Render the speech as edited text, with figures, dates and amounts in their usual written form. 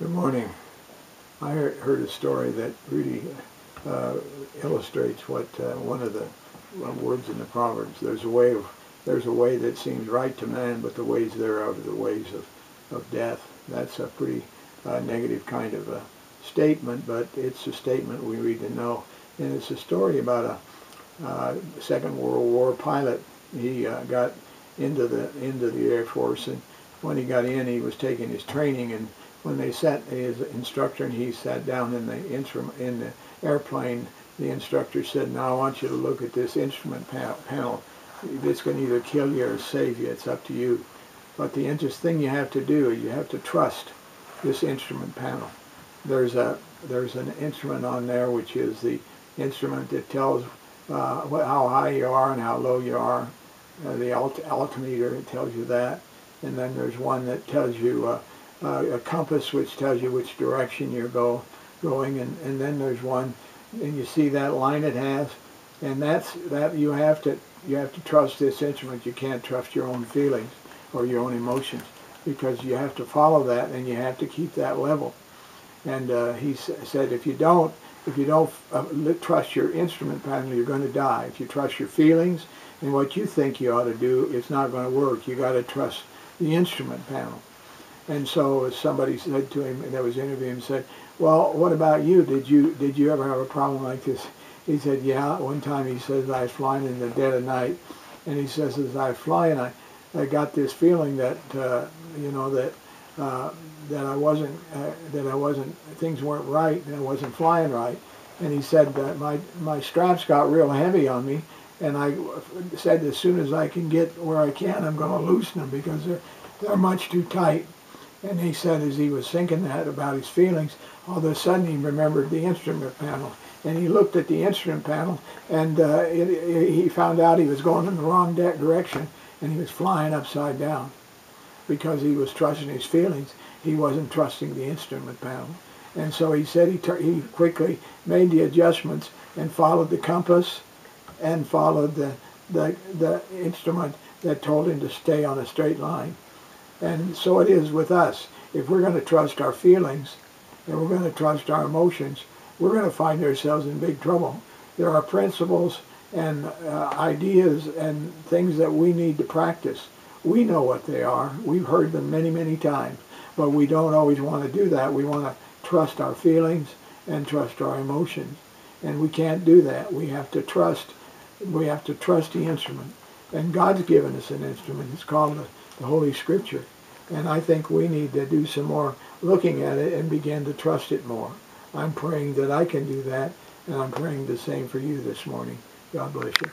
Good morning. I heard a story that really illustrates what one of the words in the Proverbs. There's a way that seems right to man, but the ways thereof are the ways of death. That's a pretty negative kind of a statement, but it's a statement we need to know. And it's a story about a Second World War pilot. He got into the Air Force, and when he got in, he was taking his training, and when they sat his instructor and he sat down in the airplane, the instructor said, "Now I want you to look at this instrument panel. This can either kill you or save you. It's up to you. But the interesting thing you have to do is you have to trust this instrument panel. There's an instrument on there which is the instrument that tells how high you are and how low you are. The altimeter, it tells you that. And then there's one that tells you a compass, which tells you which direction you're going, and then there's one, and you see that line it has, and that you have to trust this instrument. You can't trust your own feelings or your own emotions, because you have to follow that, and you have to keep that level. And he said, if you don't trust your instrument panel, you're going to die. If you trust your feelings and what you think you ought to do, it's not going to work. You got to trust the instrument panel. And so somebody said to him, that was interviewing him, said, "Well, what about you? Did you ever have a problem like this?" He said, "Yeah, one time," he says, "I was flying in the dead of night, and he says, as I was flying, I got this feeling that that I wasn't things weren't right, and I wasn't flying right." And he said that my straps got real heavy on me, and I said, as soon as I can get where I can, I'm going to loosen them, because they're much too tight. And he said, as he was thinking that about his feelings, all of a sudden he remembered the instrument panel. And he looked at the instrument panel, and he found out he was going in the wrong direction, and he was flying upside down. Because he was trusting his feelings, he wasn't trusting the instrument panel. And so he said he quickly made the adjustments and followed the compass and followed the instrument that told him to stay on a straight line. And so it is with us. If we're going to trust our feelings and we're going to trust our emotions, we're going to find ourselves in big trouble. There are principles and ideas and things that we need to practice. We know what they are. We've heard them many, many times. But we don't always want to do that. We want to trust our feelings and trust our emotions. And we can't do that. We have to trust the instrument. And God's given us an instrument. It's called the Holy Scripture. And I think we need to do some more looking at it and begin to trust it more. I'm praying that I can do that, and I'm praying the same for you this morning. God bless you.